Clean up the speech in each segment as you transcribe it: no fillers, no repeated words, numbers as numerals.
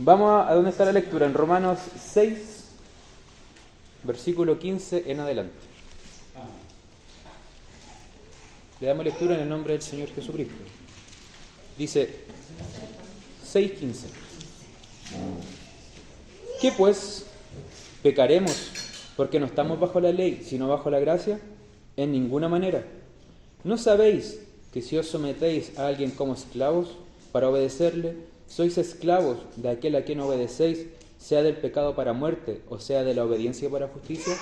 Vamos a dónde está la lectura, en Romanos 6, versículo 15 en adelante. Le damos lectura en el nombre del Señor Jesucristo. Dice 6:15. ¿Qué pues? ¿Pecaremos porque no estamos bajo la ley, sino bajo la gracia? En ninguna manera. ¿No sabéis que si os sometéis a alguien como esclavos para obedecerle, sois esclavos de aquel a quien obedecéis, sea del pecado para muerte o sea de la obediencia para justicia?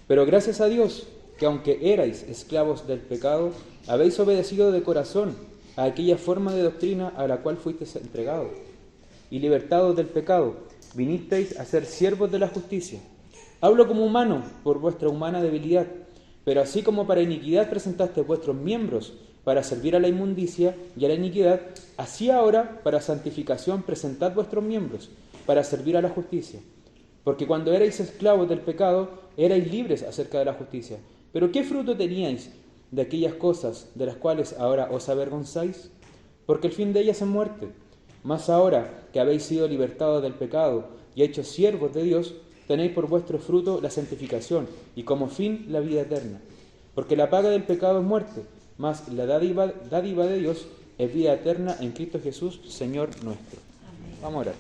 Pero gracias a Dios, que aunque erais esclavos del pecado, habéis obedecido de corazón a aquella forma de doctrina a la cual fuisteis entregados. Y libertados del pecado, vinisteis a ser siervos de la justicia. Hablo como humano por vuestra humana debilidad, pero así como para iniquidad presentasteis vuestros miembros para servir a la inmundicia y a la iniquidad, así ahora para santificación presentad vuestros miembros para servir a la justicia. Porque cuando erais esclavos del pecado, erais libres acerca de la justicia. Pero ¿qué fruto teníais de aquellas cosas de las cuales ahora os avergonzáis? Porque el fin de ellas es muerte. Mas ahora que habéis sido libertados del pecado y hechos siervos de Dios, tenéis por vuestro fruto la santificación y como fin la vida eterna. Porque la paga del pecado es muerte, mas la dádiva de Dios es vida eterna en Cristo Jesús, Señor nuestro. Amén. Vamos a orar.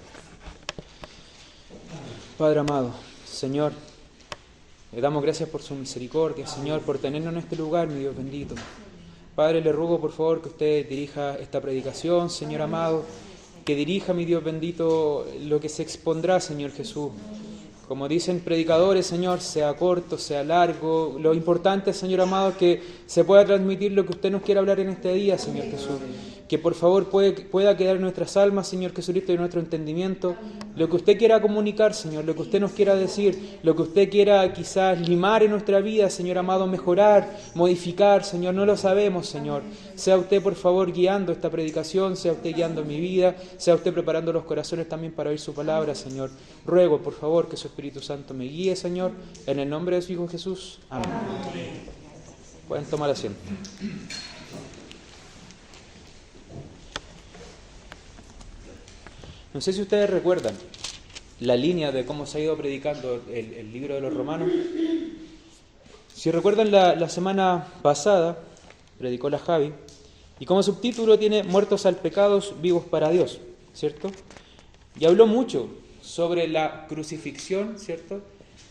Padre amado, Señor, le damos gracias por su misericordia, Señor, por tenernos en este lugar, mi Dios bendito. Padre, le ruego por favor que usted dirija esta predicación, Señor amado, que dirija, mi Dios bendito, lo que se expondrá, Señor Jesús. Como dicen predicadores, Señor, sea corto, sea largo, lo importante, Señor amado, es que se pueda transmitir lo que usted nos quiere hablar en este día, Señor Jesús. Que por favor pueda quedar en nuestras almas, Señor Jesucristo, y en nuestro entendimiento, lo que usted quiera comunicar, Señor, lo que usted nos quiera decir, lo que usted quiera quizás limar en nuestra vida, Señor amado, mejorar, modificar, Señor, no lo sabemos, Señor. Sea usted, por favor, guiando esta predicación, sea usted guiando mi vida, sea usted preparando los corazones también para oír su palabra, Señor. Ruego, por favor, que su Espíritu Santo me guíe, Señor, en el nombre de su Hijo Jesús. Amén. Pueden tomar asiento. No sé si ustedes recuerdan la línea de cómo se ha ido predicando el libro de los Romanos. Si recuerdan, la semana pasada predicó la Javi, y como subtítulo tiene Muertos al pecado, vivos para Dios, ¿cierto? Y habló mucho sobre la crucifixión, ¿cierto?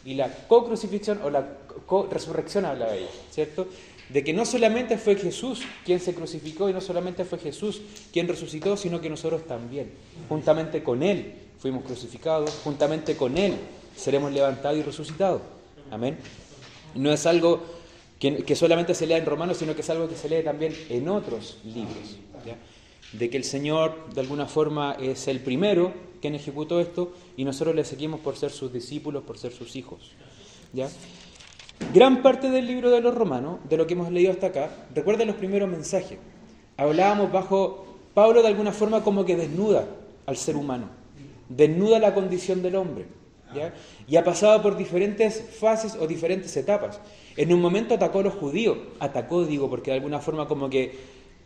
Y la co-crucifixión o la co-resurrección hablaba ella, ¿cierto? De que no solamente fue Jesús quien se crucificó y no solamente fue Jesús quien resucitó, sino que nosotros también, juntamente con Él, fuimos crucificados, juntamente con Él seremos levantados y resucitados. Amén. No es algo que solamente se lea en Romanos, sino que es algo que se lee también en otros libros, ¿ya? De que el Señor de alguna forma es el primero quien ejecutó esto y nosotros le seguimos por ser sus discípulos, por ser sus hijos, ¿ya? Gran parte del libro de los Romanos, de lo que hemos leído hasta acá, recuerden los primeros mensajes. Hablábamos bajo Pablo de alguna forma como que desnuda al ser humano, desnuda la condición del hombre, ¿ya? Y ha pasado por diferentes fases o diferentes etapas. En un momento atacó a los judíos, porque de alguna forma como que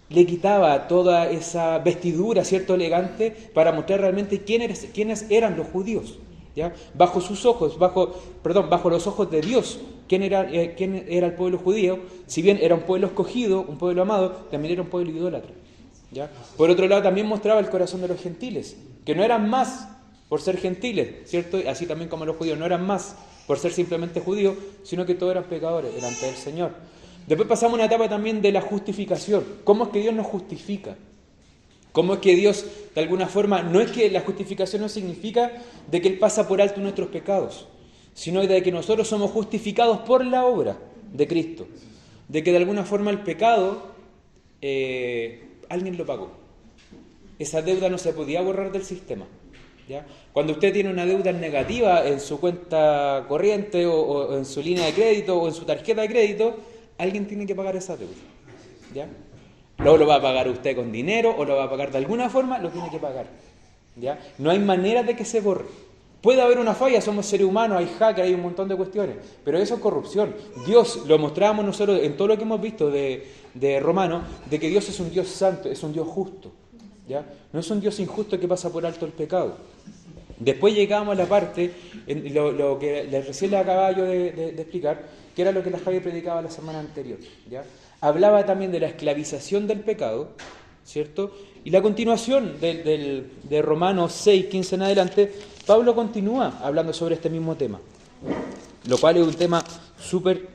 le quitaba toda esa vestidura, ¿cierto?, elegante, para mostrar realmente quiénes eran los judíos, ¿ya? Bajo sus ojos, bajo los ojos de Dios, quién era el pueblo judío. Si bien era un pueblo escogido, un pueblo amado, también era un pueblo idólatra, ¿ya? Por otro lado, también mostraba el corazón de los gentiles, que no eran más por ser gentiles, ¿cierto? Así también como los judíos no eran más por ser simplemente judíos, sino que todos eran pecadores delante del Señor. Después pasamos a una etapa también de la justificación. ¿Cómo es que Dios nos justifica? ¿Cómo es que Dios, de alguna forma, no es que la justificación no significa de que Él pasa por alto nuestros pecados, sino de que nosotros somos justificados por la obra de Cristo? De que de alguna forma el pecado, alguien lo pagó. Esa deuda no se podía borrar del sistema, ¿ya? Cuando usted tiene una deuda negativa en su cuenta corriente o en su línea de crédito o en su tarjeta de crédito, alguien tiene que pagar esa deuda, ¿ya? Luego lo va a pagar usted con dinero o lo va a pagar de alguna forma, lo tiene que pagar, ¿ya? No hay manera de que se borre. Puede haber una falla, somos seres humanos, hay hackers, hay un montón de cuestiones, pero eso es corrupción. Dios, lo mostrábamos nosotros en todo lo que hemos visto de Romanos, de que Dios es un Dios santo, es un Dios justo, ¿ya? No es un Dios injusto que pasa por alto el pecado. Después llegamos a la parte, lo que recién les acababa yo de explicar, que era lo que la Javi predicaba la semana anterior, ¿ya? Hablaba también de la esclavización del pecado, ¿cierto? Y la continuación de Romanos 6, 15 en adelante, Pablo continúa hablando sobre este mismo tema, lo cual es un tema súper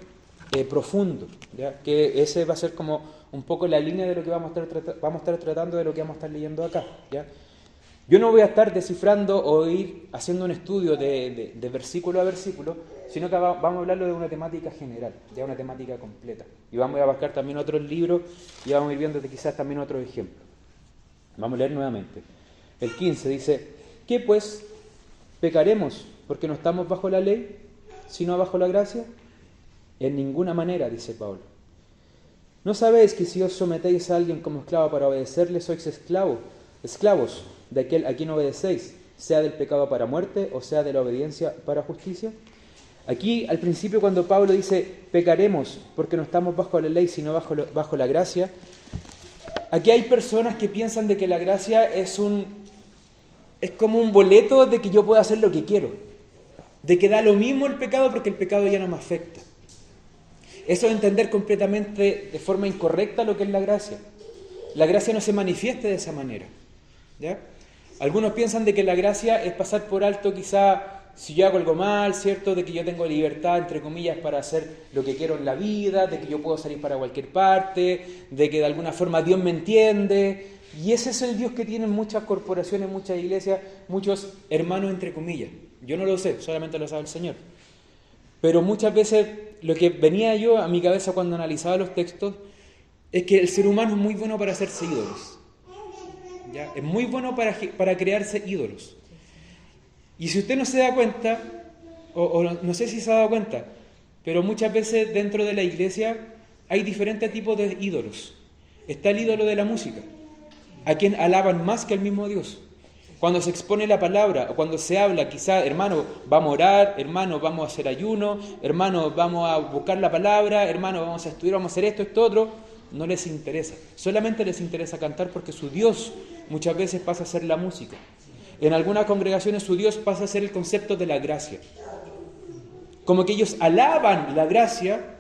profundo, ¿ya? Que ese va a ser como un poco la línea de lo que vamos a estar tratando, de lo que vamos a estar leyendo acá, ¿ya? Yo no voy a estar descifrando o ir haciendo un estudio de versículo a versículo, sino que vamos a hablarlo de una temática general, de una temática completa. Y vamos a buscar también otros libros y vamos a ir viendo quizás también otros ejemplos. Vamos a leer nuevamente. El 15 dice, ¿qué pues? ¿Pecaremos porque no estamos bajo la ley, sino bajo la gracia? En ninguna manera, dice Pablo. ¿No sabéis que si os sometéis a alguien como esclavo para obedecerle, sois esclavos de aquel a quien obedecéis, sea del pecado para muerte o sea de la obediencia para justicia? Aquí, al principio, cuando Pablo dice, pecaremos porque no estamos bajo la ley, sino bajo la gracia, aquí hay personas que piensan de que la gracia es como un boleto de que yo puedo hacer lo que quiero, de que da lo mismo el pecado porque el pecado ya no me afecta. Eso es entender completamente de forma incorrecta lo que es la gracia. La gracia no se manifiesta de esa manera, ¿ya? Algunos piensan de que la gracia es pasar por alto quizá si yo hago algo mal, ¿cierto? De que yo tengo libertad, entre comillas, para hacer lo que quiero en la vida, de que yo puedo salir para cualquier parte, de que de alguna forma Dios me entiende. Y ese es el Dios que tienen muchas corporaciones, muchas iglesias, muchos hermanos, entre comillas. Yo no lo sé, solamente lo sabe el Señor. Pero muchas veces lo que venía yo a mi cabeza cuando analizaba los textos es que el ser humano es muy bueno para hacerse ídolos, ¿ya? Es muy bueno para crearse ídolos. Y si usted no se da cuenta, o no sé si se ha dado cuenta, pero muchas veces dentro de la iglesia hay diferentes tipos de ídolos. Está el ídolo de la música, a quien alaban más que al mismo Dios. Cuando se expone la palabra, o cuando se habla, quizá, hermano, vamos a orar, hermano, vamos a hacer ayuno, hermano, vamos a buscar la palabra, hermano, vamos a estudiar, vamos a hacer esto, otro, no les interesa. Solamente les interesa cantar porque su Dios muchas veces pasa a ser la música. En algunas congregaciones su Dios pasa a ser el concepto de la gracia. Como que ellos alaban la gracia,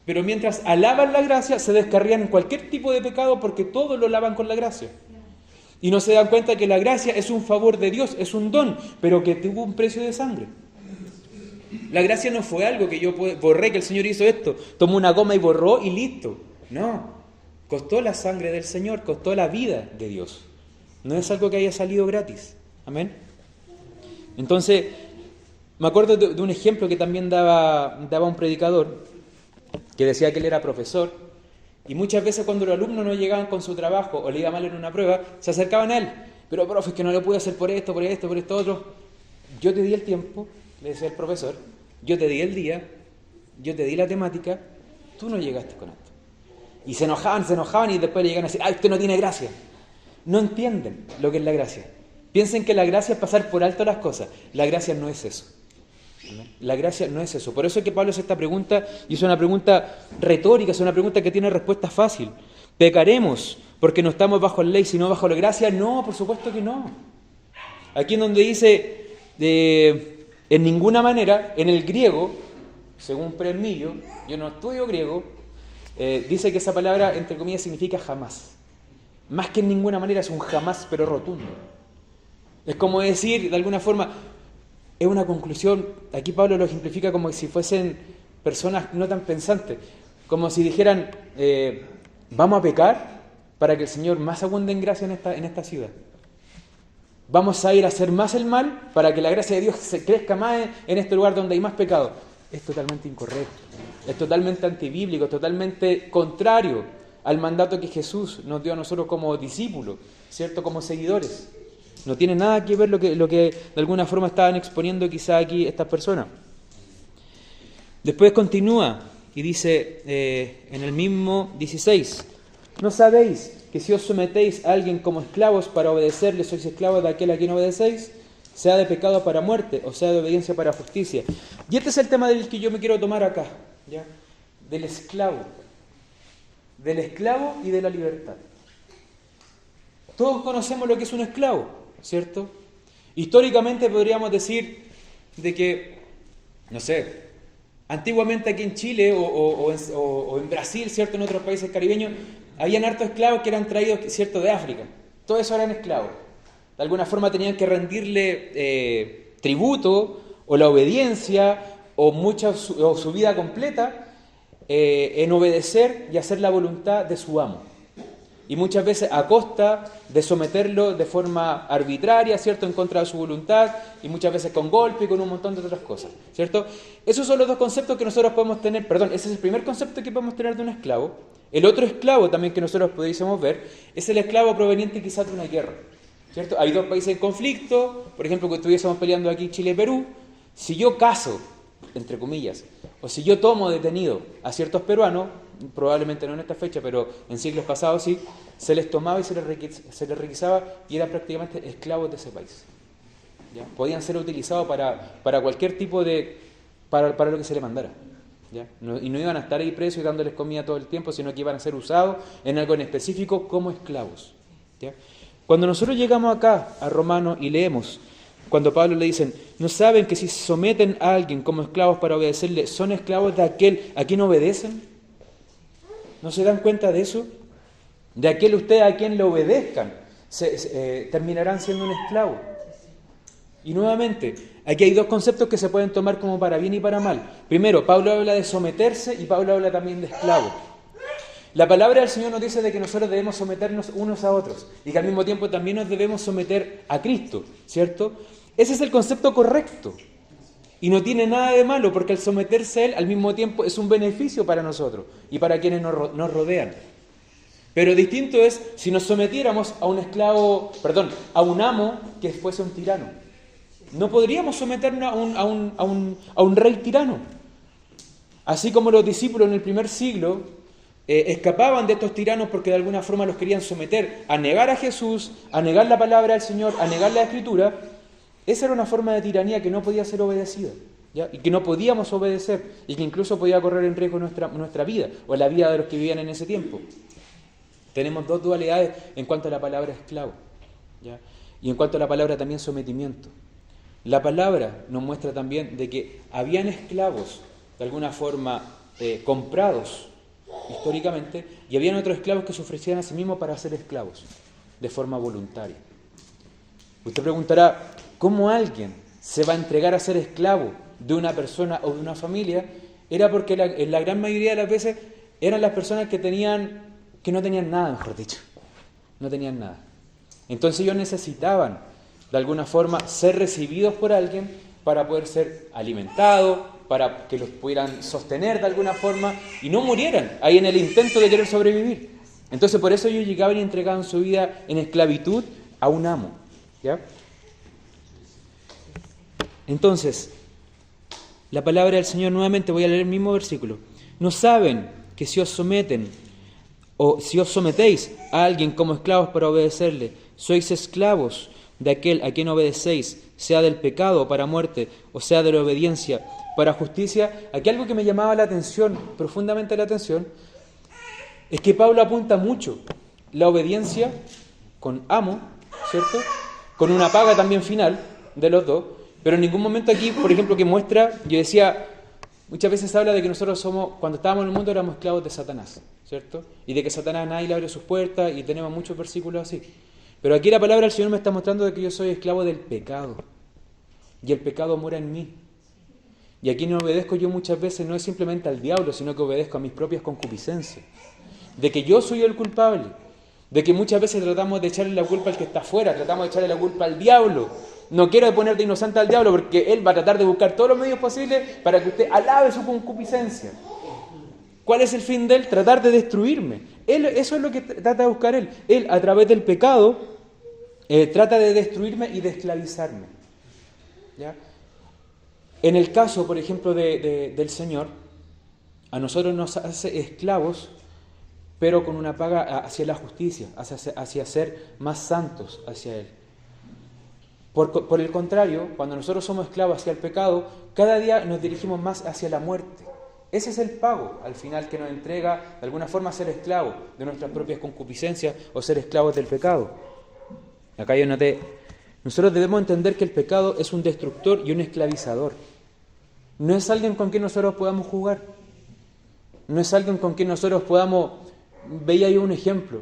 pero mientras alaban la gracia se descarrían en cualquier tipo de pecado porque todo lo alaban con la gracia. Y no se dan cuenta que la gracia es un favor de Dios, es un don, pero que tuvo un precio de sangre. La gracia no fue algo que yo borré, que el Señor hizo esto, tomó una goma y borró y listo. No, costó la sangre del Señor, costó la vida de Dios. No es algo que haya salido gratis. Amén. Entonces, me acuerdo de un ejemplo que también daba un predicador, que decía que él era profesor, y muchas veces cuando los alumnos no llegaban con su trabajo o le iba mal en una prueba, se acercaban a él. Pero profe, es que no lo pude hacer por esto, otro. Yo te di el tiempo, le decía el profesor, yo te di el día, yo te di la temática, tú no llegaste con esto. Y se enojaban y después le llegan a decir, usted no tiene gracia. No entienden lo que es la gracia. Piensen que la gracia es pasar por alto las cosas. La gracia no es eso. La gracia no es eso. Por eso es que Pablo hace esta pregunta, y es una pregunta retórica, es una pregunta que tiene respuesta fácil. ¿Pecaremos porque no estamos bajo la ley, sino bajo la gracia? No, por supuesto que no. Aquí en donde dice, en ninguna manera, en el griego, según Premillo, yo no estudio griego, dice que esa palabra, entre comillas, significa jamás. Más que en ninguna manera, es un jamás, pero rotundo. Es como decir, de alguna forma, es una conclusión, aquí Pablo lo ejemplifica como si fuesen personas no tan pensantes, como si dijeran, vamos a pecar para que el Señor más abunde en gracia en esta ciudad. Vamos a ir a hacer más el mal para que la gracia de Dios se crezca más en este lugar donde hay más pecado. Es totalmente incorrecto, es totalmente antibíblico, totalmente contrario al mandato que Jesús nos dio a nosotros como discípulos, ¿cierto? Como seguidores. No tiene nada que ver lo que de alguna forma estaban exponiendo quizá aquí estas personas. Después continúa y dice en el mismo 16, ¿no sabéis que si os sometéis a alguien como esclavos para obedecerle, sois esclavos de aquel a quien obedecéis? Sea de pecado para muerte o sea de obediencia para justicia. Y este es el tema del que yo me quiero tomar acá, ¿ya? Del esclavo y de la libertad. Todos conocemos lo que es un esclavo, ¿cierto? Históricamente podríamos decir de que, no sé, antiguamente aquí en Chile o en Brasil, ¿cierto?, en otros países caribeños, habían hartos esclavos que eran traídos, ¿cierto?, de África. Todos esos eran esclavos. De alguna forma tenían que rendirle tributo o la obediencia o su vida completa en obedecer y hacer la voluntad de su amo. Y muchas veces a costa de someterlo de forma arbitraria, ¿cierto?, en contra de su voluntad, y muchas veces con golpe y con un montón de otras cosas, ¿cierto? Esos son los dos conceptos que nosotros podemos tener, ese es el primer concepto que podemos tener de un esclavo. El otro esclavo también que nosotros pudiésemos ver es el esclavo proveniente quizás de una guerra, ¿cierto? Hay dos países en conflicto, por ejemplo, que estuviésemos peleando aquí Chile y Perú. Si yo caso, entre comillas, o si yo tomo detenido a ciertos peruanos, probablemente no en esta fecha, pero en siglos pasados sí, se les tomaba y se les requisaba y eran prácticamente esclavos de ese país. ¿Ya? Podían ser utilizados para cualquier tipo de... para lo que se les mandara. ¿Ya? Y no iban a estar ahí presos y dándoles comida todo el tiempo, sino que iban a ser usados en algo en específico como esclavos. ¿Ya? Cuando nosotros llegamos acá a Romanos y leemos, cuando a Pablo le dicen, ¿no saben que si someten a alguien como esclavos para obedecerle, son esclavos de aquel a quien obedecen? ¿No se dan cuenta de eso? De aquel ustedes a quien le obedezcan, terminarán siendo un esclavo. Y nuevamente, aquí hay dos conceptos que se pueden tomar como para bien y para mal. Primero, Pablo habla de someterse y Pablo habla también de esclavo. La palabra del Señor nos dice de que nosotros debemos someternos unos a otros y que al mismo tiempo también nos debemos someter a Cristo, ¿cierto? Ese es el concepto correcto. Y no tiene nada de malo, porque el someterse a Él al mismo tiempo es un beneficio para nosotros y para quienes nos rodean. Pero distinto es si nos sometiéramos a un esclavo, a un amo que fuese un tirano. No podríamos someternos a un rey tirano. Así como los discípulos en el primer siglo escapaban de estos tiranos porque de alguna forma los querían someter a negar a Jesús, a negar la palabra del Señor, a negar la Escritura. Esa era una forma de tiranía que no podía ser obedecida, ¿ya? Y que no podíamos obedecer y que incluso podía correr en riesgo nuestra vida o la vida de los que vivían en ese tiempo. Tenemos dos dualidades en cuanto a la palabra esclavo, ¿ya? Y en cuanto a la palabra también sometimiento. La palabra nos muestra también de que habían esclavos de alguna forma comprados históricamente y habían otros esclavos que se ofrecían a sí mismos para ser esclavos de forma voluntaria. Usted preguntará, ¿cómo alguien se va a entregar a ser esclavo de una persona o de una familia? Era porque en la gran mayoría de las veces eran las personas que no tenían nada, mejor dicho. No tenían nada. Entonces ellos necesitaban, de alguna forma, ser recibidos por alguien para poder ser alimentados, para que los pudieran sostener de alguna forma y no murieran ahí en el intento de querer sobrevivir. Entonces por eso ellos llegaban y entregaban su vida en esclavitud a un amo. ¿Ya? Entonces, la palabra del Señor, nuevamente voy a leer el mismo versículo. ¿No saben que si os someten o si os sometéis a alguien como esclavos para obedecerle, sois esclavos de aquel a quien obedecéis, sea del pecado para muerte o sea de la obediencia para justicia? Aquí algo que me llamaba la atención, profundamente la atención, es que Pablo apunta mucho la obediencia con amo, ¿cierto?, con una paga también final de los dos, pero en ningún momento aquí, por ejemplo, que muestra, yo decía, muchas veces se habla de que nosotros cuando estábamos en el mundo éramos esclavos de Satanás, ¿cierto? Y de que Satanás nadie le abre sus puertas y tenemos muchos versículos así. Pero aquí la palabra del Señor me está mostrando de que yo soy esclavo del pecado y el pecado mora en mí. Y aquí no obedezco yo muchas veces, no es simplemente al diablo, sino que obedezco a mis propias concupiscencias. De que yo soy el culpable. De que muchas veces tratamos de echarle la culpa al que está afuera, tratamos de echarle la culpa al diablo. No quiero poner de inocente al diablo porque él va a tratar de buscar todos los medios posibles para que usted alabe su concupiscencia. ¿Cuál es el fin de él? Tratar de destruirme. Eso es lo que trata de buscar él. Él, a través del pecado, trata de destruirme y de esclavizarme. ¿Ya? En el caso, por ejemplo, del Señor, a nosotros nos hace esclavos, pero con una paga hacia la justicia, hacia ser más santos hacia Él. Por el contrario, cuando nosotros somos esclavos hacia el pecado, cada día nos dirigimos más hacia la muerte. Ese es el pago, al final, que nos entrega, de alguna forma, ser esclavos de nuestras propias concupiscencias o ser esclavos del pecado. Acá yo noté Nosotros debemos entender que el pecado es un destructor y un esclavizador. No es alguien con quien nosotros podamos jugar. No es alguien con quien nosotros podamos... Veía yo un ejemplo.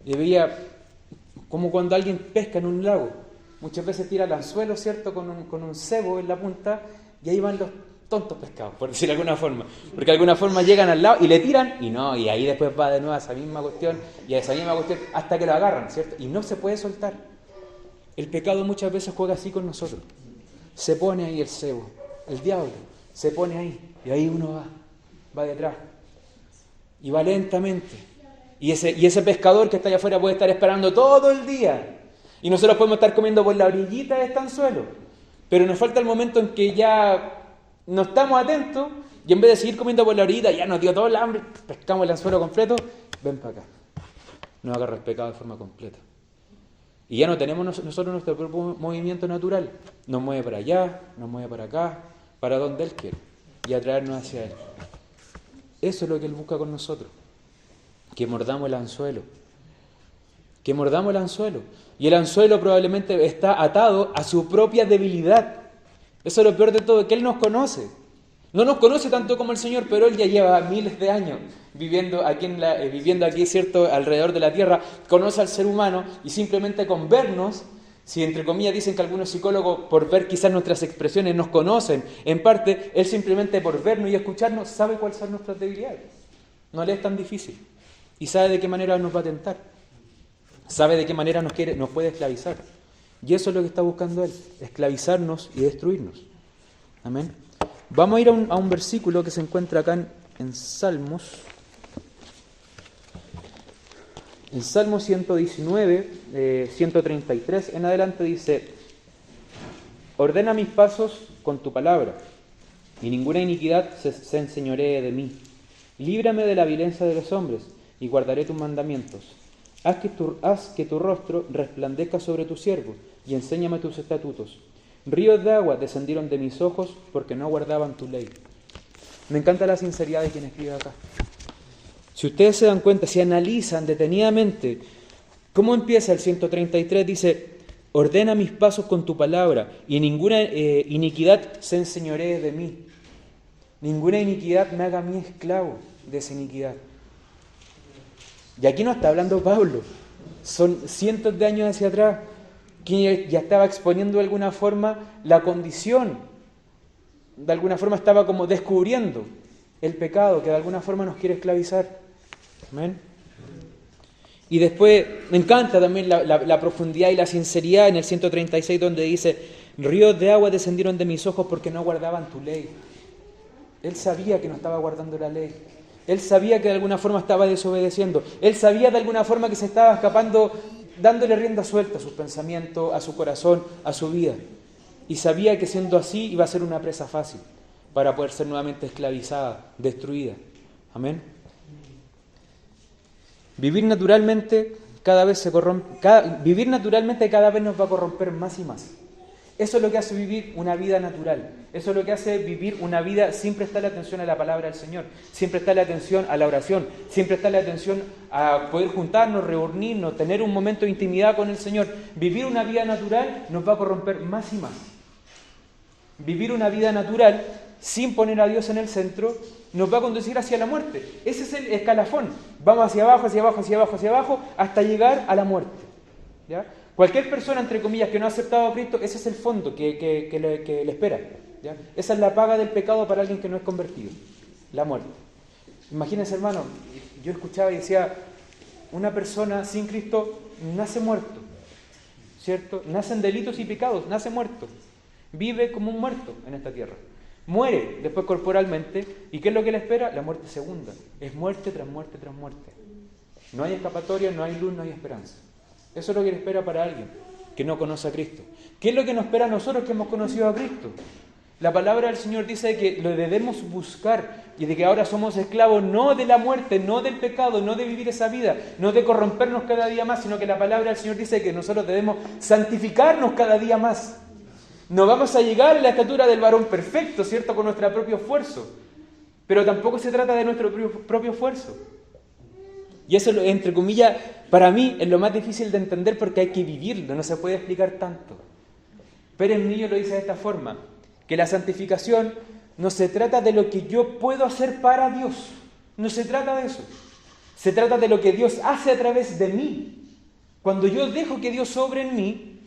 Y veía como cuando alguien pesca en un lago. Muchas veces tira el anzuelo, ¿cierto? Con un cebo en la punta, y ahí van los tontos pescados, por decirlo de alguna forma. Porque de alguna forma llegan al lado y le tiran, y ahí después va de nuevo a esa misma cuestión, y a esa misma cuestión, hasta que lo agarran, ¿cierto? Y no se puede soltar. El pecado muchas veces juega así con nosotros. Se pone ahí el cebo, el diablo, se pone ahí, y ahí uno va detrás. Y va lentamente. Y ese pescador que está allá afuera puede estar esperando todo el día. Y nosotros podemos estar comiendo por la orillita de este anzuelo. Pero nos falta el momento en que ya no estamos atentos, y en vez de seguir comiendo por la orillita, ya nos dio todo el hambre, pescamos el anzuelo completo, ven para acá. Nos agarra el pecado de forma completa. Y ya no tenemos nosotros nuestro propio movimiento natural. Nos mueve para allá, nos mueve para acá, para donde Él quiere. Y atraernos hacia Él. Eso es lo que Él busca con nosotros. Que mordamos el anzuelo. Que mordamos el anzuelo. Y el anzuelo probablemente está atado a su propia debilidad. Eso es lo peor de todo, que Él nos conoce. No nos conoce tanto como el Señor, pero Él ya lleva miles de años viviendo aquí, ¿cierto?, alrededor de la tierra. Conoce al ser humano y simplemente con vernos, si entre comillas dicen que algunos psicólogos por ver quizás nuestras expresiones nos conocen, en parte, Él simplemente por vernos y escucharnos sabe cuáles son nuestras debilidades. No le es tan difícil. Y sabe de qué manera nos va a tentar. Sabe de qué manera nos puede esclavizar. Y eso es lo que está buscando Él, esclavizarnos y destruirnos. Amén. Vamos a ir a un versículo que se encuentra acá en Salmos. En Salmo 119, 133 en adelante dice: ordena mis pasos con tu palabra, y ninguna iniquidad se enseñoree de mí. Líbrame de la violencia de los hombres, y guardaré tus mandamientos. Haz que tu rostro resplandezca sobre tu siervo, y enséñame tus estatutos. Ríos de agua descendieron de mis ojos, porque no guardaban tu ley. Me encanta la sinceridad de quien escribe acá. Si ustedes se dan cuenta, si analizan detenidamente cómo empieza el 133, dice: ordena mis pasos con tu palabra, y ninguna iniquidad se enseñoree de mí. Ninguna iniquidad me haga a mí esclavo de esa iniquidad. Y aquí no está hablando Pablo, son cientos de años hacia atrás, que ya estaba exponiendo de alguna forma la condición, de alguna forma estaba como descubriendo el pecado que de alguna forma nos quiere esclavizar. Amén. Y después me encanta también la profundidad y la sinceridad en el 136, donde dice: ríos de agua descendieron de mis ojos porque no guardaban tu ley. Él sabía que no estaba guardando la ley. Él sabía que de alguna forma estaba desobedeciendo. Él sabía de alguna forma que se estaba escapando, dándole rienda suelta a sus pensamientos, a su corazón, a su vida. Y sabía que siendo así iba a ser una presa fácil para poder ser nuevamente esclavizada, destruida. Amén. Vivir naturalmente cada vez nos va a corromper más y más. Eso es lo que hace vivir una vida natural. Eso es lo que hace vivir una vida sin prestarle atención a la palabra del Señor, sin prestarle atención a la oración, sin prestarle atención a poder juntarnos, reunirnos, tener un momento de intimidad con el Señor. Vivir una vida natural nos va a corromper más y más. Vivir una vida natural sin poner a Dios en el centro nos va a conducir hacia la muerte. Ese es el escalafón. Vamos hacia abajo, hacia abajo, hacia abajo, hacia abajo, hasta llegar a la muerte. ¿Ya? Cualquier persona, entre comillas, que no ha aceptado a Cristo, ese es el fondo que le espera. ¿Ya? Esa es la paga del pecado para alguien que no es convertido, la muerte. Imagínense, hermano, yo escuchaba y decía, una persona sin Cristo nace muerto, ¿cierto? Nacen delitos y pecados, nace muerto, vive como un muerto en esta tierra. Muere después corporalmente, ¿y qué es lo que le espera? La muerte segunda, es muerte tras muerte tras muerte. No hay escapatoria, no hay luz, no hay esperanza. Eso es lo que le espera para alguien que no conoce a Cristo. ¿Qué es lo que nos espera a nosotros que hemos conocido a Cristo? La palabra del Señor dice que lo debemos buscar y de que ahora somos esclavos no de la muerte, no del pecado, no de vivir esa vida, no de corrompernos cada día más, sino que la palabra del Señor dice que nosotros debemos santificarnos cada día más. No vamos a llegar a la estatura del varón perfecto, ¿cierto?, con nuestro propio esfuerzo, pero tampoco se trata de nuestro propio esfuerzo. Y eso, entre comillas, para mí es lo más difícil de entender porque hay que vivirlo, no se puede explicar tanto. Pérez Millo lo dice de esta forma, que la santificación no se trata de lo que yo puedo hacer para Dios, no se trata de eso, se trata de lo que Dios hace a través de mí. Cuando yo dejo que Dios obre en mí,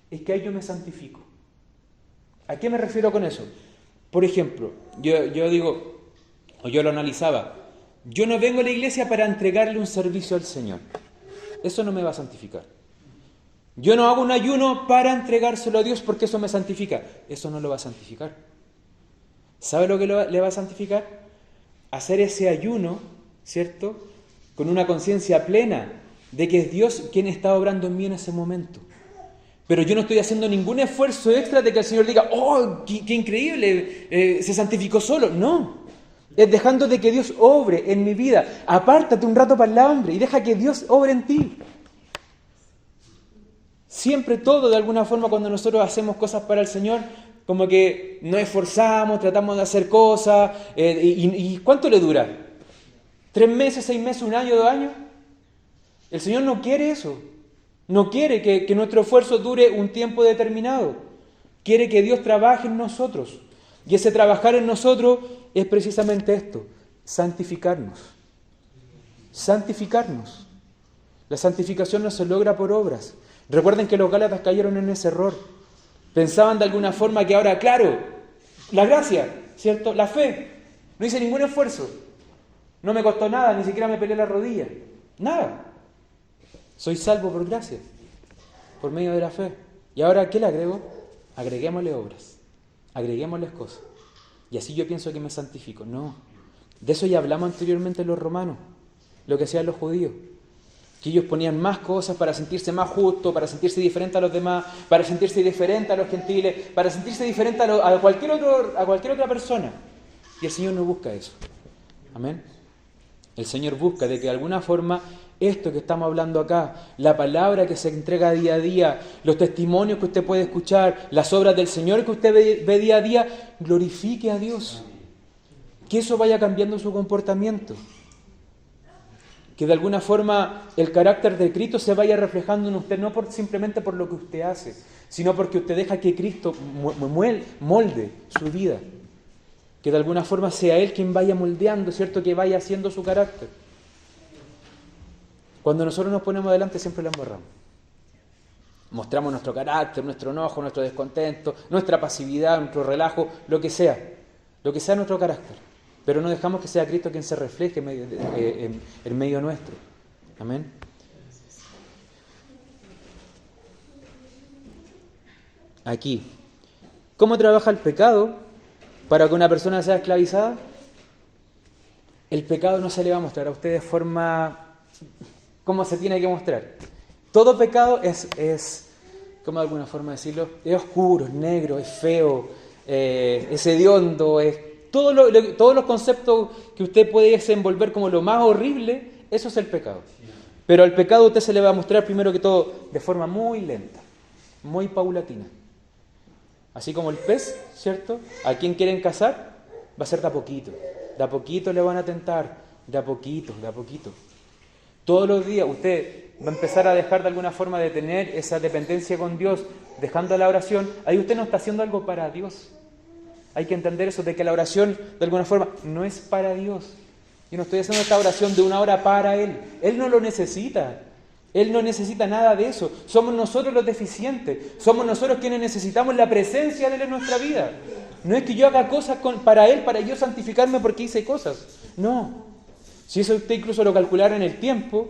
es que ahí yo me santifico. ¿A qué me refiero con eso? Por ejemplo, yo digo, o yo lo analizaba, yo no vengo a la iglesia para entregarle un servicio al Señor. Eso no me va a santificar. Yo no hago un ayuno para entregárselo a Dios porque eso me santifica. Eso no lo va a santificar. ¿Sabe lo que le va a santificar? Hacer ese ayuno, ¿cierto? Con una conciencia plena de que es Dios quien está obrando en mí en ese momento. Pero yo no estoy haciendo ningún esfuerzo extra de que el Señor diga, ¡oh, qué increíble! Se santificó solo. No. Es dejando de que Dios obre en mi vida. Apártate un rato para el hambre y deja que Dios obre en ti. Siempre todo, de alguna forma, cuando nosotros hacemos cosas para el Señor, como que nos esforzamos, tratamos de hacer cosas. ¿Y cuánto le dura? ¿3 meses, 6 meses, 1 año, 2 años? El Señor no quiere eso. No quiere que nuestro esfuerzo dure un tiempo determinado. Quiere que Dios trabaje en nosotros. Y ese trabajar en nosotros es precisamente esto, santificarnos. Santificarnos. La santificación no se logra por obras. Recuerden que los Gálatas cayeron en ese error. Pensaban de alguna forma que ahora, claro, la gracia, ¿cierto? La fe. No hice ningún esfuerzo. No me costó nada, ni siquiera me peleé la rodilla. Nada. Soy salvo por gracia, por medio de la fe. ¿Y ahora qué le agrego? Agreguémosle obras, agreguémosles cosas. Y así yo pienso que me santifico. No. De eso ya hablamos anteriormente en los romanos, lo que hacían los judíos. Que ellos ponían más cosas para sentirse más justos, para sentirse diferente a los demás, para sentirse diferente a los gentiles, para sentirse diferente a cualquier otra persona. Y el Señor no busca eso. Amén. El Señor busca de que de alguna forma esto que estamos hablando acá, la palabra que se entrega día a día, los testimonios que usted puede escuchar, las obras del Señor que usted ve día a día, glorifique a Dios. Que eso vaya cambiando su comportamiento. Que de alguna forma el carácter de Cristo se vaya reflejando en usted, no simplemente por lo que usted hace, sino porque usted deja que Cristo molde su vida. Que de alguna forma sea Él quien vaya moldeando, ¿cierto? Que vaya haciendo su carácter. Cuando nosotros nos ponemos delante siempre la embarramos. Mostramos nuestro carácter, nuestro enojo, nuestro descontento, nuestra pasividad, nuestro relajo, lo que sea nuestro carácter. Pero no dejamos que sea Cristo quien se refleje en medio nuestro. Amén. Aquí. ¿Cómo trabaja el pecado para que una persona sea esclavizada? El pecado no se le va a mostrar a usted de forma como se tiene que mostrar. Todo pecado es ¿cómo de alguna forma decirlo? Es oscuro, es negro, es feo, es hediondo, es todos los conceptos que usted puede desenvolver como lo más horrible, eso es el pecado. Pero al pecado usted se le va a mostrar primero que todo de forma muy lenta, muy paulatina. Así como el pez, ¿cierto? ¿A quién quieren cazar? Va a ser de a poquito le van a tentar, de a poquito. Todos los días usted va a empezar a dejar de alguna forma de tener esa dependencia con Dios, dejando la oración. Ahí usted no está haciendo algo para Dios. Hay que entender eso, de que la oración de alguna forma no es para Dios. Yo no estoy haciendo esta oración de 1 hora para Él. Él no lo necesita. Él no necesita nada de eso. Somos nosotros los deficientes. Somos nosotros quienes necesitamos la presencia de Él en nuestra vida. No es que yo haga cosas para Él, para yo santificarme porque hice cosas. No. Si eso usted incluso lo calculara en el tiempo,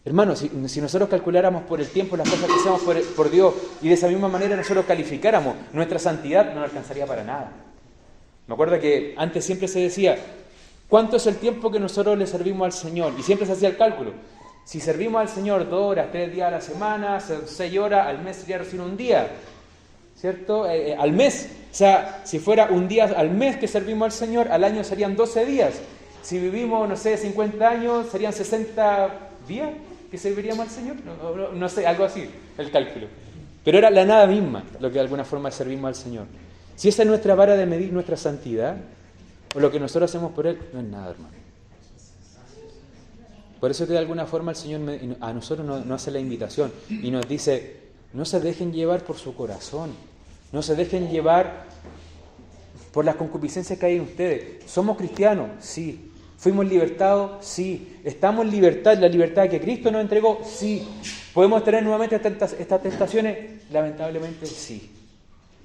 hermano, si nosotros calculáramos por el tiempo las cosas que hacemos por Dios y de esa misma manera nosotros calificáramos nuestra santidad, no alcanzaría para nada. Me acuerdo que antes siempre se decía, ¿cuánto es el tiempo que nosotros le servimos al Señor? Y siempre se hacía el cálculo. Si servimos al Señor 2 horas, 3 días a la semana, 6 horas, al mes sería recién un día, ¿cierto? Al mes. O sea, si fuera un día al mes que servimos al Señor, al año serían 12 días. Si vivimos, no sé, 50 años, serían 60 días que serviríamos al Señor. No sé, algo así, el cálculo. Pero era la nada misma lo que de alguna forma servimos al Señor. Si esa es nuestra vara de medir nuestra santidad, o lo que nosotros hacemos por Él, no es nada, hermano. Por eso que de alguna forma el Señor a nosotros nos hace la invitación y nos dice, No se dejen llevar por su corazón. No se dejen llevar por las concupiscencias que hay en ustedes. ¿Somos cristianos? Sí. ¿Fuimos libertados? Sí. ¿Estamos en libertad, la libertad que Cristo nos entregó? Sí. ¿Podemos tener nuevamente estas tentaciones? Lamentablemente sí.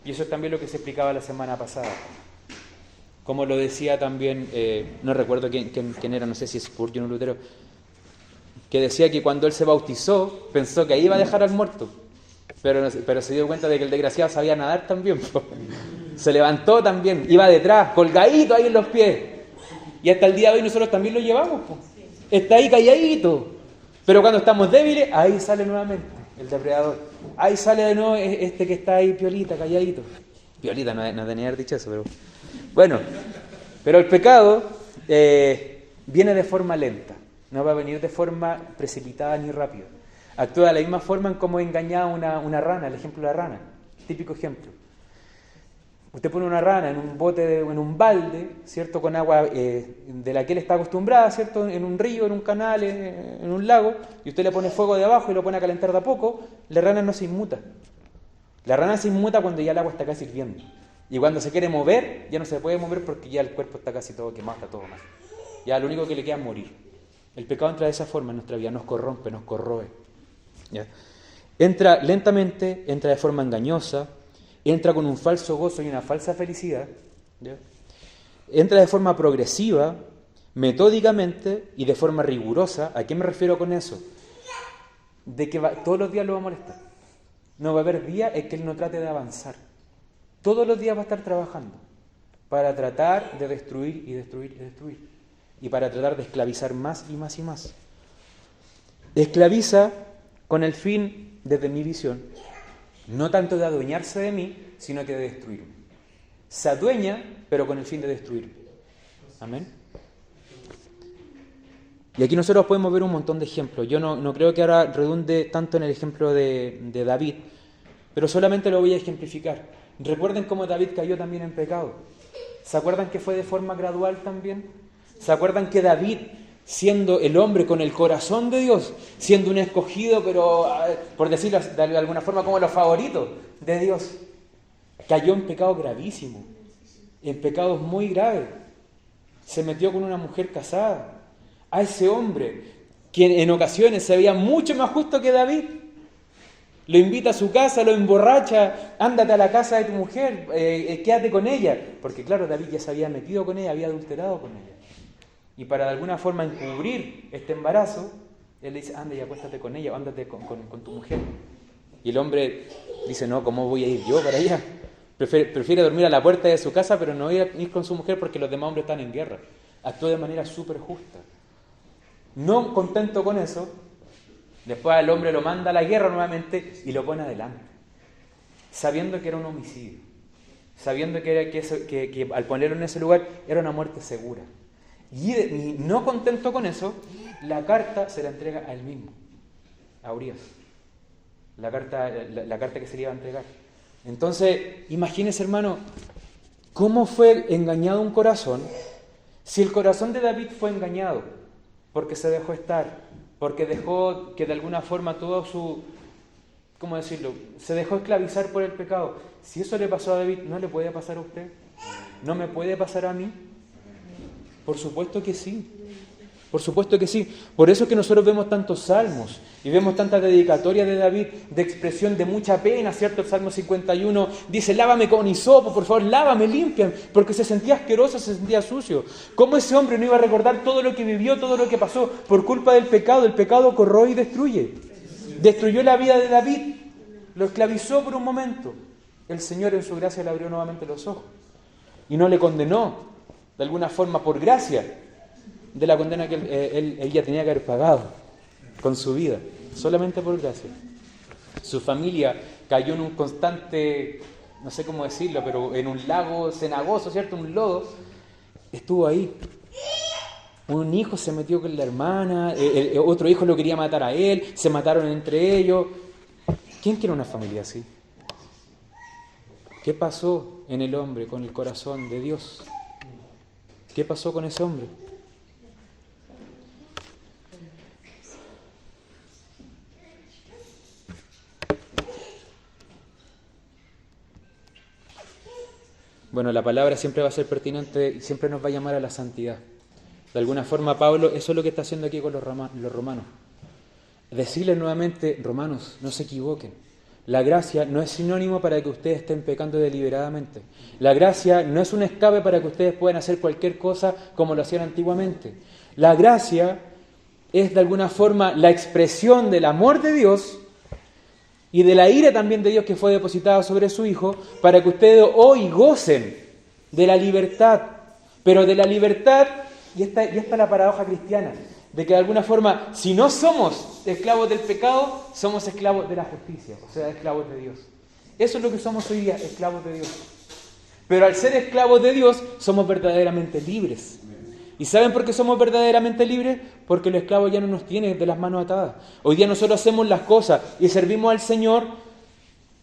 Y eso es también lo que se explicaba la semana pasada. Como lo decía también, no recuerdo quién era, no sé si es Spurgeon o Lutero, que decía que cuando él se bautizó, pensó que ahí iba a dejar al muerto. Pero se dio cuenta de que el desgraciado sabía nadar también. Se levantó también, iba detrás, colgadito ahí en los pies. Y hasta el día de hoy nosotros también lo llevamos. Está ahí calladito. Pero cuando estamos débiles, ahí sale nuevamente el depredador. Ahí sale de nuevo este que está ahí piolita, calladito. Piolita, no tenía que haber dicho eso, pero... Bueno, pero el pecado viene de forma lenta. No va a venir de forma precipitada ni rápida. Actúa de la misma forma en cómo engañaba una rana, el ejemplo de la rana. Típico ejemplo. Usted pone una rana en un bote, en un balde, ¿cierto? Con agua de la que él está acostumbrada, ¿cierto? En un río, en un canal, en un lago, y usted le pone fuego de abajo y lo pone a calentar de a poco, la rana no se inmuta. La rana se inmuta cuando ya el agua está casi hirviendo. Y cuando se quiere mover, ya no se puede mover porque ya el cuerpo está casi todo quemado, está todo mal. Ya lo único que le queda es morir. El pecado entra de esa forma en nuestra vida, nos corrompe, nos corroe. ¿Ya? Entra lentamente, entra de forma engañosa, entra con un falso gozo y una falsa felicidad. ¿Ya? Entra de forma progresiva, metódicamente y de forma rigurosa. ¿A qué me refiero con eso? De que todos los días lo va a molestar. No va a haber día en que él no trate de avanzar. Todos los días va a estar trabajando para tratar de destruir y destruir y destruir. Y para tratar de esclavizar más y más y más. Esclaviza con el fin, desde mi visión, no tanto de adueñarse de mí, sino que de destruirme. Se adueña, pero con el fin de destruirme. Amén. Y aquí nosotros podemos ver un montón de ejemplos. Yo no creo que ahora redunde tanto en el ejemplo de David, pero solamente lo voy a ejemplificar. Recuerden cómo David cayó también en pecado. ¿Se acuerdan que fue de forma gradual también? ¿Se acuerdan que David, siendo el hombre con el corazón de Dios, siendo un escogido, pero por decirlo de alguna forma como los favoritos de Dios, cayó en pecado gravísimo, en pecados muy graves? Se metió con una mujer casada. A ese hombre, quien en ocasiones se veía mucho más justo que David, lo invita a su casa, lo emborracha, ándate a la casa de tu mujer, quédate con ella. Porque claro, David ya se había metido con ella, había adulterado con ella. Y para de alguna forma encubrir este embarazo, él le dice, anda y acuéstate con ella, ándate con tu mujer. Y el hombre dice, no, ¿cómo voy a ir yo para allá? Prefiere dormir a la puerta de su casa, pero no ir con su mujer porque los demás hombres están en guerra. Actuó de manera súper justa. No contento con eso, después el hombre lo manda a la guerra nuevamente y lo pone adelante, sabiendo que era un homicidio, sabiendo que al ponerlo en ese lugar era una muerte segura. Y no contento con eso, la carta se la entrega a él mismo, a Urías, la carta que se le iba a entregar. Entonces, imagínese, hermano, cómo fue engañado un corazón. Si el corazón de David fue engañado porque se dejó estar, porque dejó que de alguna forma todo su, ¿cómo decirlo?, se dejó esclavizar por el pecado. Si eso le pasó a David, ¿no le puede pasar a usted? ¿No me puede pasar a mí? Por supuesto que sí. Por supuesto que sí. Por eso es que nosotros vemos tantos salmos y vemos tantas dedicatorias de David de expresión de mucha pena, ¿cierto? El Salmo 51 dice, lávame con hisopo, por favor, lávame, limpian, porque se sentía asqueroso, se sentía sucio. ¿Cómo ese hombre no iba a recordar todo lo que vivió, todo lo que pasó por culpa del pecado? El pecado corroe y destruye. Destruyó la vida de David, lo esclavizó por un momento. El Señor en su gracia le abrió nuevamente los ojos y no le condenó de alguna forma por gracia de la condena que él ya tenía que haber pagado con su vida, solamente por gracia. Su familia cayó en un constante, no sé cómo decirlo, pero en un lago cenagoso, ¿cierto? Un lodo. Estuvo ahí. Un hijo se metió con la hermana, otro hijo lo quería matar a él, se mataron entre ellos. ¿Quién quiere una familia así? ¿Qué pasó en el hombre con el corazón de Dios? ¿Qué pasó con ese hombre? Bueno, la palabra siempre va a ser pertinente y siempre nos va a llamar a la santidad. De alguna forma, Pablo, eso es lo que está haciendo aquí con los romanos. Decirles nuevamente, romanos, no se equivoquen. La gracia no es sinónimo para que ustedes estén pecando deliberadamente. La gracia no es un escape para que ustedes puedan hacer cualquier cosa como lo hacían antiguamente. La gracia es de alguna forma la expresión del amor de Dios y de la ira también de Dios que fue depositada sobre su Hijo para que ustedes hoy gocen de la libertad. Pero de la libertad, y esta es la paradoja cristiana, de que de alguna forma, si no somos esclavos del pecado, somos esclavos de la justicia, o sea, esclavos de Dios. Eso es lo que somos hoy día, esclavos de Dios. Pero al ser esclavos de Dios, somos verdaderamente libres. ¿Y saben por qué somos verdaderamente libres? Porque el esclavo ya no nos tiene de las manos atadas. Hoy día nosotros hacemos las cosas y servimos al Señor.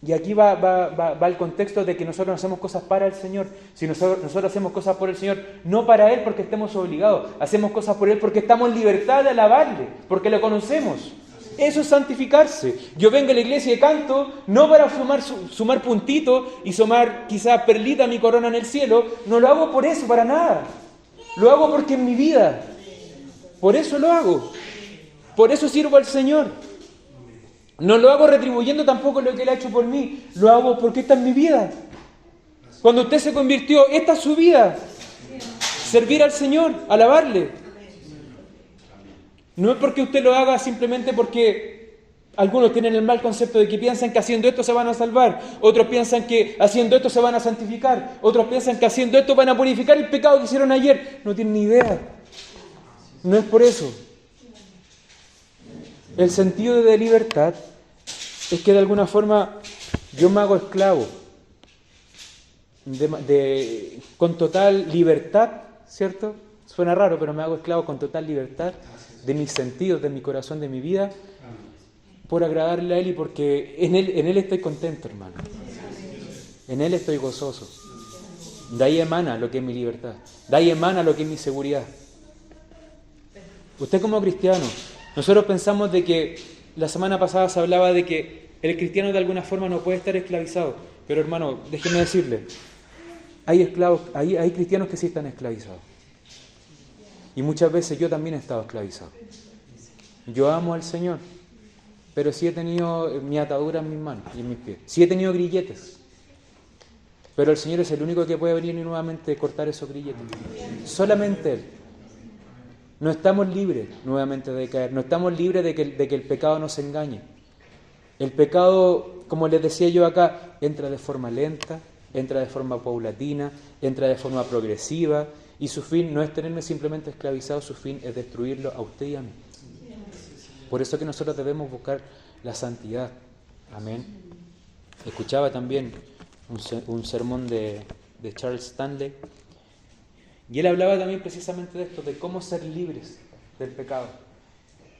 Y aquí va el contexto de que nosotros no hacemos cosas para el Señor. Si nosotros hacemos cosas por el Señor, no para Él porque estemos obligados. Hacemos cosas por Él porque estamos en libertad de alabarle, porque lo conocemos. Eso es santificarse. Yo vengo a la iglesia y canto, no para sumar puntitos y sumar quizás perlita a mi corona en el cielo. No lo hago por eso, para nada. Lo hago porque es mi vida. Por eso lo hago. Por eso sirvo al Señor. No lo hago retribuyendo tampoco lo que Él ha hecho por mí. Lo hago porque esta es mi vida. Cuando usted se convirtió, esta es su vida. Servir al Señor, alabarle. No es porque usted lo haga simplemente porque algunos tienen el mal concepto de que piensan que haciendo esto se van a salvar. Otros piensan que haciendo esto se van a santificar. Otros piensan que haciendo esto van a purificar el pecado que hicieron ayer. No tienen ni idea. No es por eso. El sentido de libertad es que de alguna forma yo me hago esclavo con total libertad, ¿cierto? Suena raro, pero me hago esclavo con total libertad de mis sentidos, de mi corazón, de mi vida, por agradarle a Él y porque en Él estoy contento, hermano. En Él estoy gozoso. De ahí emana lo que es mi libertad. De ahí emana lo que es mi seguridad. Usted como cristiano, nosotros pensamos de que la semana pasada se hablaba de que el cristiano de alguna forma no puede estar esclavizado. Pero hermano, déjeme decirle, hay cristianos que sí están esclavizados. Y muchas veces yo también he estado esclavizado. Yo amo al Señor, pero sí he tenido mi atadura en mis manos y en mis pies. Sí he tenido grilletes. Pero el Señor es el único que puede venir y nuevamente cortar esos grilletes. Solamente Él. No estamos libres nuevamente de caer. No estamos libres de que el pecado nos engañe. El pecado, como les decía yo acá, entra de forma lenta, entra de forma paulatina, entra de forma progresiva. Y su fin no es tenerme simplemente esclavizado, su fin es destruirlo a usted y a mí. Por eso que nosotros debemos buscar la santidad. Amén. Escuchaba también un sermón de Charles Stanley. Y él hablaba también precisamente de esto, de cómo ser libres del pecado.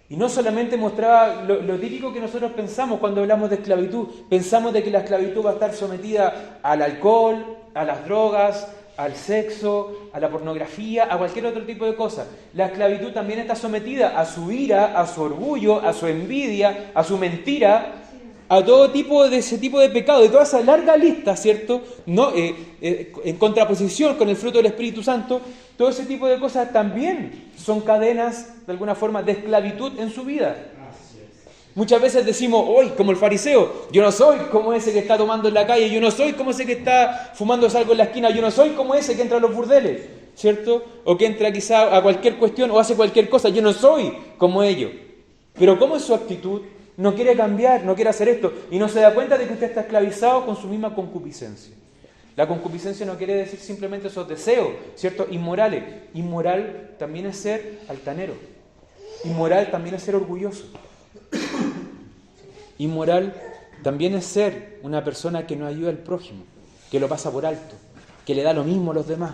Y no solamente mostraba lo típico que nosotros pensamos cuando hablamos de esclavitud. Pensamos de que la esclavitud va a estar sometida al alcohol, a las drogas, al sexo, a la pornografía, a cualquier otro tipo de cosa. La esclavitud también está sometida a su ira, a su orgullo, a su envidia, a su mentira, a todo tipo de ese tipo de pecado, de toda esa larga lista, ¿cierto? No, en contraposición con el fruto del Espíritu Santo, todo ese tipo de cosas también son cadenas, de alguna forma, de esclavitud en su vida. Muchas veces decimos, hoy, como el fariseo, yo no soy como ese que está tomando en la calle, yo no soy como ese que está fumando algo en la esquina, yo no soy como ese que entra a los burdeles, ¿cierto? O que entra quizá a cualquier cuestión o hace cualquier cosa, yo no soy como ellos. Pero ¿cómo es su actitud? No quiere cambiar, no quiere hacer esto, y no se da cuenta de que usted está esclavizado con su misma concupiscencia. La concupiscencia no quiere decir simplemente esos deseos, ¿cierto? Inmorales. Inmoral también es ser altanero. Inmoral también es ser orgulloso. Inmoral también es ser una persona que no ayuda al prójimo, que lo pasa por alto, que le da lo mismo a los demás.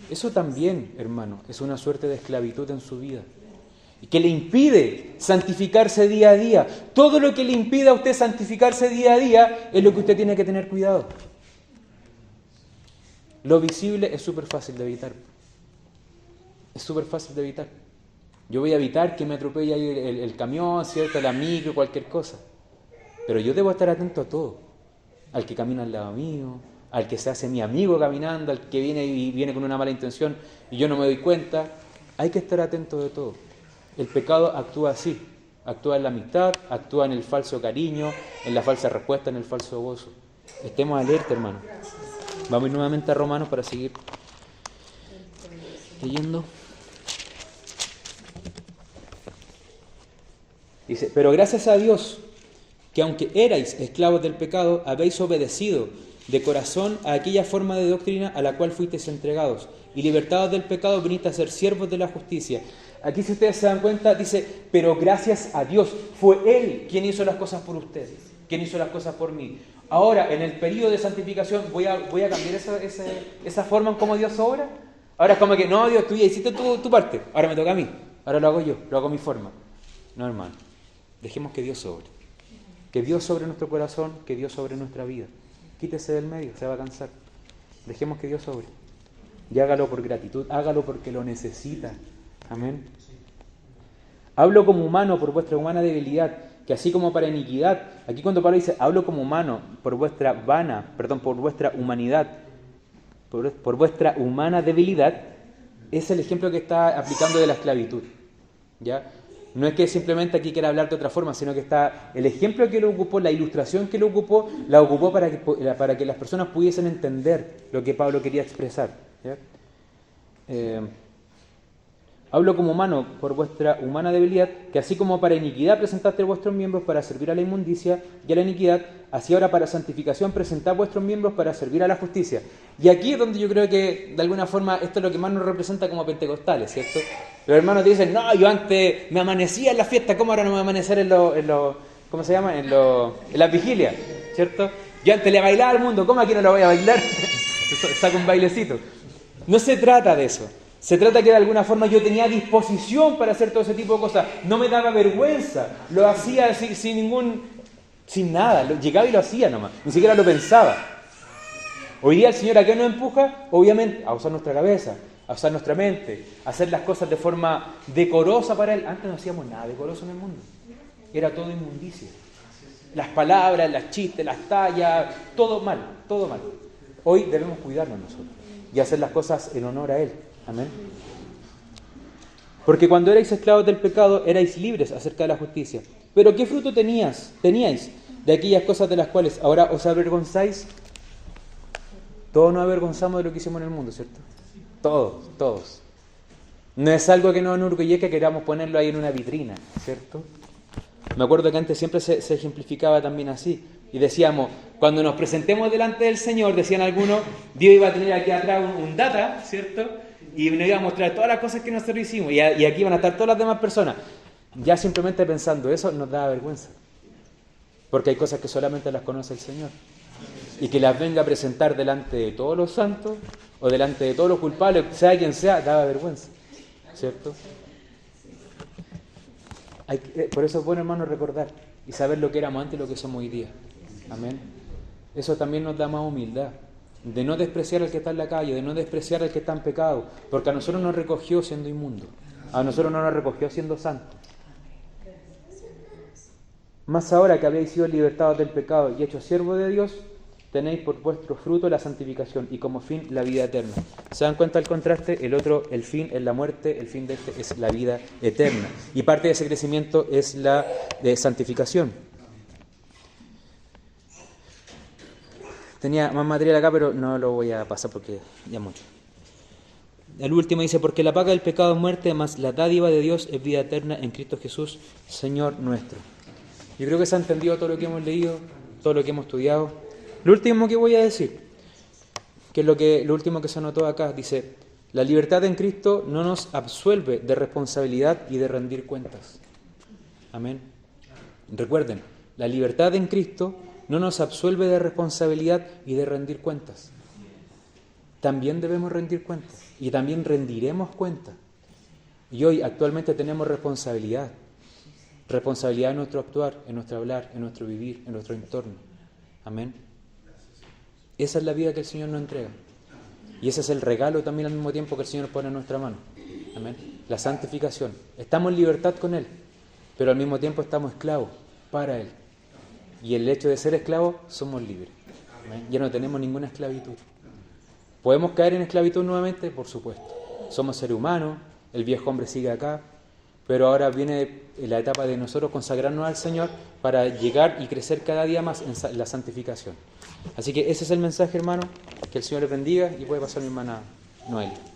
Eso también, hermano, es una suerte de esclavitud en su vida. Y que le impide santificarse día a día. Todo lo que le impide a usted santificarse día a día es lo que usted tiene que tener cuidado. Lo visible es súper fácil de evitar. Es súper fácil de evitar. Yo voy a evitar que me atropelle ahí el camión, ¿cierto? La micro, cualquier cosa. Pero yo debo estar atento a todo. Al que camina al lado mío, al que se hace mi amigo caminando, al que viene con una mala intención y yo no me doy cuenta. Hay que estar atento de todo. El pecado actúa así, actúa en la amistad, actúa en el falso cariño, en la falsa respuesta, en el falso gozo. Estemos alerta, hermano. Vamos nuevamente a Romanos para seguir leyendo. Dice, pero gracias a Dios, que aunque erais esclavos del pecado, habéis obedecido de corazón a aquella forma de doctrina a la cual fuisteis entregados, y libertados del pecado viniste a ser siervos de la justicia. Aquí, si ustedes se dan cuenta, dice, pero gracias a Dios, fue Él quien hizo las cosas por ustedes, quien hizo las cosas por mí. Ahora, en el periodo de santificación, ¿voy a cambiar esa forma en cómo Dios obra? Ahora es como que, no, Dios, tú ya hiciste tu parte, ahora me toca a mí, ahora lo hago yo, lo hago a mi forma. No, hermano, dejemos que Dios sobre. Que Dios sobre nuestro corazón, que Dios sobre nuestra vida. Quítese del medio, se va a cansar. Dejemos que Dios sobre. Y hágalo por gratitud, hágalo porque lo necesita. Amén. Hablo como humano por vuestra humana debilidad, que así como para iniquidad, aquí cuando Pablo dice, hablo como humano por vuestra humanidad, por vuestra humana debilidad, es el ejemplo que está aplicando de la esclavitud. ¿Ya? No es que simplemente aquí quiera hablar de otra forma, sino que está el ejemplo que lo ocupó, la ilustración que lo ocupó, la ocupó para que las personas pudiesen entender lo que Pablo quería expresar. ¿Ya? Hablo como humano por vuestra humana debilidad, que así como para iniquidad presentaste vuestros miembros para servir a la inmundicia y a la iniquidad, así ahora para santificación presentad vuestros miembros para servir a la justicia. Y aquí es donde yo creo que, de alguna forma, esto es lo que más nos representa como pentecostales, ¿cierto? Los hermanos dicen, no, yo antes me amanecía en la fiesta, ¿cómo ahora no me voy a amanecer en ¿cómo se llama? En la vigilia, ¿cierto? Yo antes le bailaba al mundo, ¿cómo aquí no lo voy a bailar? Saco un bailecito. No se trata de eso. Se trata que de alguna forma yo tenía disposición para hacer todo ese tipo de cosas. No me daba vergüenza. Lo hacía sin nada. Llegaba y lo hacía nomás. Ni siquiera lo pensaba. Hoy día el Señor, ¿a qué nos empuja? Obviamente a usar nuestra cabeza, a usar nuestra mente, a hacer las cosas de forma decorosa para Él. Antes no hacíamos nada decoroso en el mundo. Era todo inmundicia. Las palabras, las chistes, las tallas, todo mal, todo mal. Hoy debemos cuidarnos nosotros y hacer las cosas en honor a Él. Amén. Porque cuando erais esclavos del pecado, erais libres acerca de la justicia. Pero ¿qué fruto teníais de aquellas cosas de las cuales ahora os avergonzáis? Todos nos avergonzamos de lo que hicimos en el mundo, ¿cierto? Todos. No es algo que nos enorgullezca que queramos ponerlo ahí en una vitrina, ¿cierto? Me acuerdo que antes siempre se ejemplificaba también así. Y decíamos, cuando nos presentemos delante del Señor, decían algunos, Dios iba a tener aquí atrás un data, ¿cierto? Y nos iba a mostrar todas las cosas que nosotros hicimos. Y aquí van a estar todas las demás personas. Ya simplemente pensando eso nos da vergüenza. Porque hay cosas que solamente las conoce el Señor. Y que las venga a presentar delante de todos los santos o delante de todos los culpables, sea quien sea, da vergüenza. ¿Cierto? Por eso es bueno, hermano, recordar y saber lo que éramos antes y lo que somos hoy día. Amén. Eso también nos da más humildad. De no despreciar al que está en la calle, de no despreciar al que está en pecado, porque a nosotros nos recogió siendo inmundo, a nosotros no nos recogió siendo santos. Más ahora que habéis sido libertados del pecado y hechos siervos de Dios, tenéis por vuestro fruto la santificación y como fin la vida eterna. ¿Se dan cuenta el contraste? El otro, el fin es la muerte, el fin de este es la vida eterna. Y parte de ese crecimiento es la de santificación. Tenía más material acá, pero no lo voy a pasar porque ya mucho. El último dice, porque la paga del pecado es muerte, mas la dádiva de Dios es vida eterna en Cristo Jesús, Señor nuestro. Yo creo que se ha entendido todo lo que hemos leído, todo lo que hemos estudiado. Lo último que voy a decir, que es lo último que se anotó acá, dice, la libertad en Cristo no nos absuelve de responsabilidad y de rendir cuentas. Amén. Recuerden, la libertad en Cristo no nos absuelve de responsabilidad y de rendir cuentas. También debemos rendir cuentas y también rendiremos cuentas. Y hoy actualmente tenemos responsabilidad. Responsabilidad en nuestro actuar, en nuestro hablar, en nuestro vivir, en nuestro entorno. Amén. Esa es la vida que el Señor nos entrega. Y ese es el regalo también al mismo tiempo que el Señor pone en nuestra mano. Amén. La santificación. Estamos en libertad con Él, pero al mismo tiempo estamos esclavos para Él. Y el hecho de ser esclavos, somos libres. Ya no tenemos ninguna esclavitud. ¿Podemos caer en esclavitud nuevamente? Por supuesto. Somos seres humanos, el viejo hombre sigue acá, pero ahora viene la etapa de nosotros consagrarnos al Señor para llegar y crecer cada día más en la santificación. Así que ese es el mensaje, hermano. Que el Señor les bendiga y puede pasar mi hermana Noelia.